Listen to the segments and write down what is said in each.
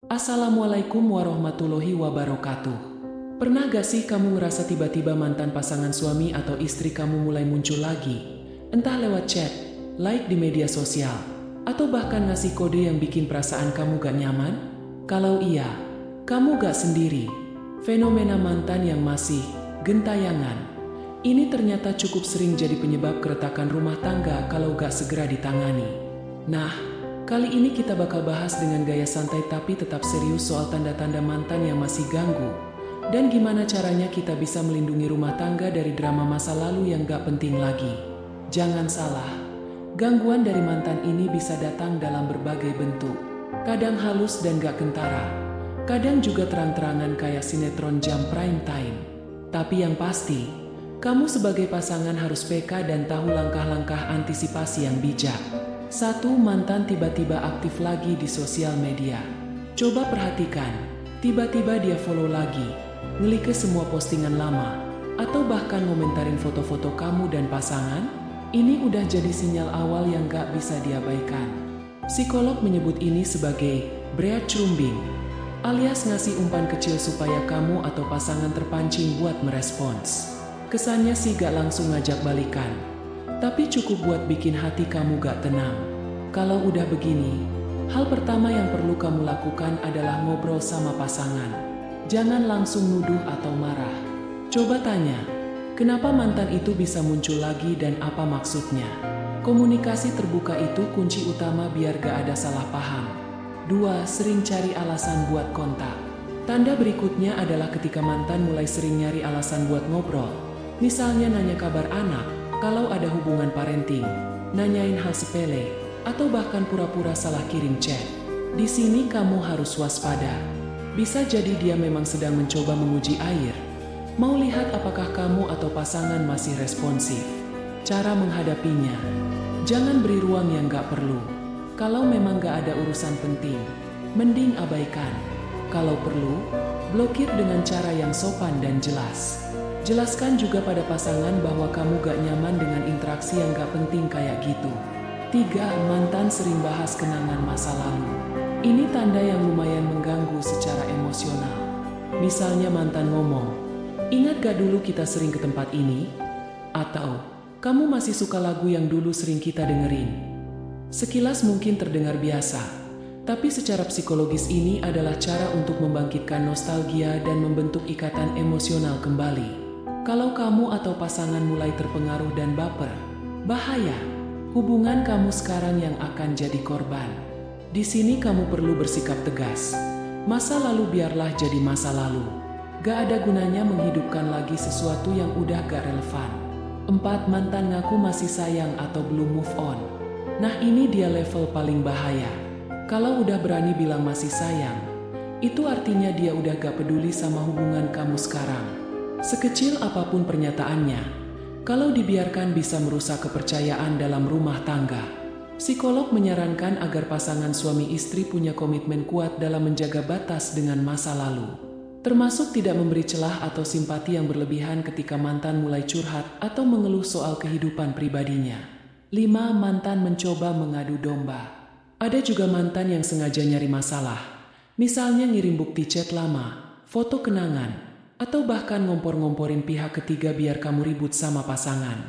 Assalamualaikum warahmatullahi wabarakatuh. Pernah gak sih kamu ngerasa tiba-tiba mantan pasangan suami atau istri kamu mulai muncul lagi? Entah lewat chat, like di media sosial, atau bahkan ngasih kode yang bikin perasaan kamu gak nyaman? Kalau iya, kamu gak sendiri. Fenomena mantan yang masih gentayangan ini ternyata cukup sering jadi penyebab keretakan rumah tangga kalau gak segera ditangani. Nah, kali ini kita bakal bahas dengan gaya santai tapi tetap serius soal tanda-tanda mantan yang masih ganggu, dan gimana caranya kita bisa melindungi rumah tangga dari drama masa lalu yang gak penting lagi. Jangan salah, gangguan dari mantan ini bisa datang dalam berbagai bentuk. Kadang halus dan gak kentara, kadang juga terang-terangan kayak sinetron jam prime time. Tapi yang pasti, kamu sebagai pasangan harus peka dan tahu langkah-langkah antisipasi yang bijak. 1. Mantan tiba-tiba aktif lagi di sosial media. Coba perhatikan, tiba-tiba dia follow lagi, nge-like semua postingan lama, atau bahkan ngomentarin foto-foto kamu dan pasangan. Ini udah jadi sinyal awal yang gak bisa diabaikan. Psikolog menyebut ini sebagai breadcrumbing, alias ngasih umpan kecil supaya kamu atau pasangan terpancing buat merespons. Kesannya sih gak langsung ngajak balikan, tapi cukup buat bikin hati kamu gak tenang. Kalau udah begini, hal pertama yang perlu kamu lakukan adalah ngobrol sama pasangan. Jangan langsung nuduh atau marah. Coba tanya, kenapa mantan itu bisa muncul lagi dan apa maksudnya? Komunikasi terbuka itu kunci utama biar gak ada salah paham. 2. Sering cari alasan buat kontak. Tanda berikutnya adalah ketika mantan mulai sering nyari alasan buat ngobrol. Misalnya nanya kabar anak, kalau ada hubungan parenting, nanyain hal sepele, atau bahkan pura-pura salah kirim chat. Di sini kamu harus waspada. Bisa jadi dia memang sedang mencoba menguji air. Mau lihat apakah kamu atau pasangan masih responsif. Cara menghadapinya, jangan beri ruang yang gak perlu. Kalau memang gak ada urusan penting, mending abaikan. Kalau perlu, blokir dengan cara yang sopan dan jelas. Jelaskan juga pada pasangan bahwa kamu gak nyaman dengan interaksi yang gak penting kayak gitu. 3. Mantan sering bahas kenangan masa lalu. Ini tanda yang lumayan mengganggu secara emosional. Misalnya mantan ngomong, "Ingat gak dulu kita sering ke tempat ini?" Atau, "Kamu masih suka lagu yang dulu sering kita dengerin?" Sekilas mungkin terdengar biasa, tapi secara psikologis ini adalah cara untuk membangkitkan nostalgia dan membentuk ikatan emosional kembali. Kalau kamu atau pasangan mulai terpengaruh dan baper, bahaya. Hubungan kamu sekarang yang akan jadi korban. Di sini kamu perlu bersikap tegas. Masa lalu biarlah jadi masa lalu. Gak ada gunanya menghidupkan lagi sesuatu yang udah gak relevan. 4. Mantan ngaku masih sayang atau belum move on. Nah, ini dia level paling bahaya. Kalau udah berani bilang masih sayang, itu artinya dia udah gak peduli sama hubungan kamu sekarang. Sekecil apapun pernyataannya, kalau dibiarkan bisa merusak kepercayaan dalam rumah tangga. Psikolog menyarankan agar pasangan suami istri punya komitmen kuat dalam menjaga batas dengan masa lalu, termasuk tidak memberi celah atau simpati yang berlebihan ketika mantan mulai curhat atau mengeluh soal kehidupan pribadinya. 5. Mantan mencoba mengadu domba. Ada juga mantan yang sengaja nyari masalah, misalnya ngirim bukti chat lama, foto kenangan, atau bahkan ngompor-ngomporin pihak ketiga biar kamu ribut sama pasangan.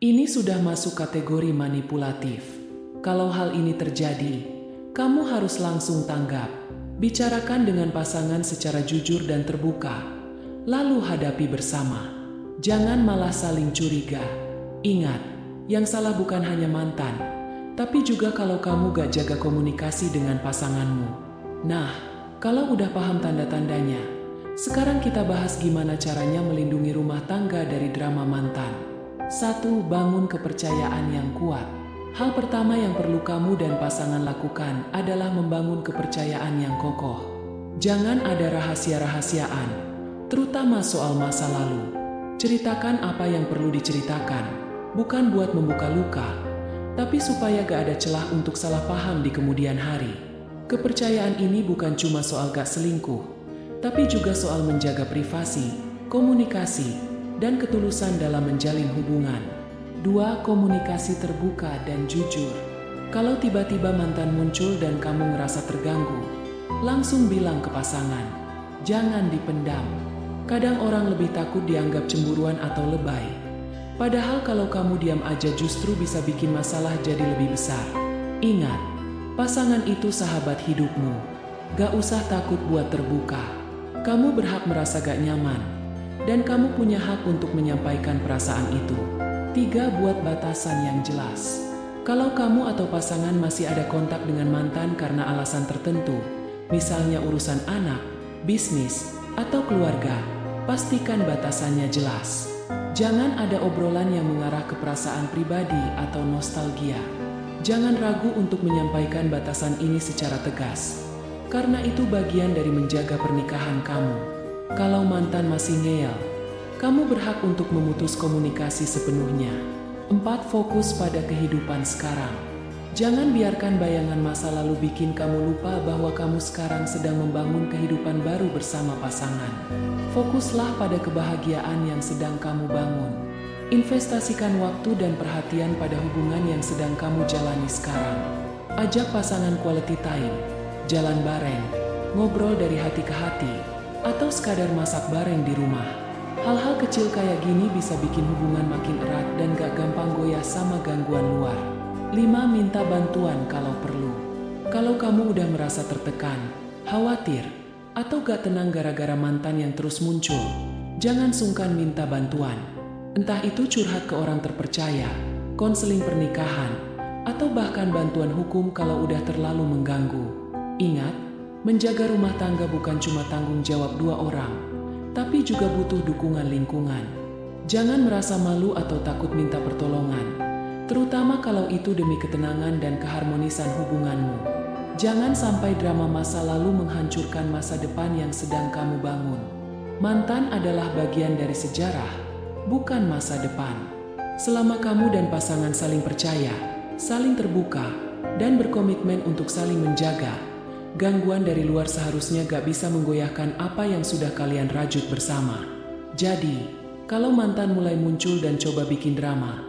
Ini sudah masuk kategori manipulatif. Kalau hal ini terjadi, kamu harus langsung tanggap. Bicarakan dengan pasangan secara jujur dan terbuka, lalu hadapi bersama. Jangan malah saling curiga. Ingat, yang salah bukan hanya mantan, tapi juga kalau kamu gak jaga komunikasi dengan pasanganmu. Nah, kalau udah paham tanda-tandanya, sekarang kita bahas gimana caranya melindungi rumah tangga dari drama mantan. 1. Bangun kepercayaan yang kuat. Hal pertama yang perlu kamu dan pasangan lakukan adalah membangun kepercayaan yang kokoh. Jangan ada rahasia-rahasiaan, terutama soal masa lalu. Ceritakan apa yang perlu diceritakan, bukan buat membuka luka, tapi supaya gak ada celah untuk salah paham di kemudian hari. Kepercayaan ini bukan cuma soal gak selingkuh, tapi juga soal menjaga privasi, komunikasi, dan ketulusan dalam menjalin hubungan. 2. Komunikasi terbuka dan jujur. Kalau tiba-tiba mantan muncul dan kamu ngerasa terganggu, langsung bilang ke pasangan. Jangan dipendam. Kadang orang lebih takut dianggap cemburuan atau lebay. Padahal kalau kamu diam aja justru bisa bikin masalah jadi lebih besar. Ingat, pasangan itu sahabat hidupmu. Gak usah takut buat terbuka. Kamu berhak merasa gak nyaman. Dan kamu punya hak untuk menyampaikan perasaan itu. 3. Buat batasan yang jelas. Kalau kamu atau pasangan masih ada kontak dengan mantan karena alasan tertentu, misalnya urusan anak, bisnis, atau keluarga, pastikan batasannya jelas. Jangan ada obrolan yang mengarah ke perasaan pribadi atau nostalgia. Jangan ragu untuk menyampaikan batasan ini secara tegas, karena itu bagian dari menjaga pernikahan kamu. Kalau mantan masih ngeyel, kamu berhak untuk memutus komunikasi sepenuhnya. 4. Fokus pada kehidupan sekarang. Jangan biarkan bayangan masa lalu bikin kamu lupa bahwa kamu sekarang sedang membangun kehidupan baru bersama pasangan. Fokuslah pada kebahagiaan yang sedang kamu bangun. Investasikan waktu dan perhatian pada hubungan yang sedang kamu jalani sekarang. Ajak pasangan quality time, jalan bareng, ngobrol dari hati ke hati, atau sekadar masak bareng di rumah. Hal-hal kecil kayak gini bisa bikin hubungan makin erat dan gak gampang goyah sama gangguan luar. 5. Minta bantuan kalau perlu. Kalau kamu udah merasa tertekan, khawatir, atau gak tenang gara-gara mantan yang terus muncul, jangan sungkan minta bantuan. Entah itu curhat ke orang terpercaya, konseling pernikahan, atau bahkan bantuan hukum kalau udah terlalu mengganggu. Ingat, menjaga rumah tangga bukan cuma tanggung jawab 2 orang, tapi juga butuh dukungan lingkungan. Jangan merasa malu atau takut minta pertolongan, terutama kalau itu demi ketenangan dan keharmonisan hubunganmu. Jangan sampai drama masa lalu menghancurkan masa depan yang sedang kamu bangun. Mantan adalah bagian dari sejarah, bukan masa depan. Selama kamu dan pasangan saling percaya, saling terbuka, dan berkomitmen untuk saling menjaga, gangguan dari luar seharusnya gak bisa menggoyahkan apa yang sudah kalian rajut bersama. Jadi, kalau mantan mulai muncul dan coba bikin drama,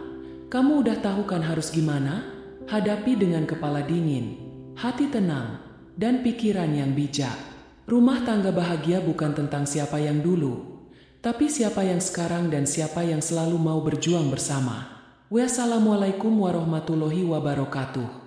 kamu udah tahu kan harus gimana? Hadapi dengan kepala dingin, hati tenang, dan pikiran yang bijak. Rumah tangga bahagia bukan tentang siapa yang dulu, tapi siapa yang sekarang dan siapa yang selalu mau berjuang bersama. Wassalamualaikum warahmatullahi wabarakatuh.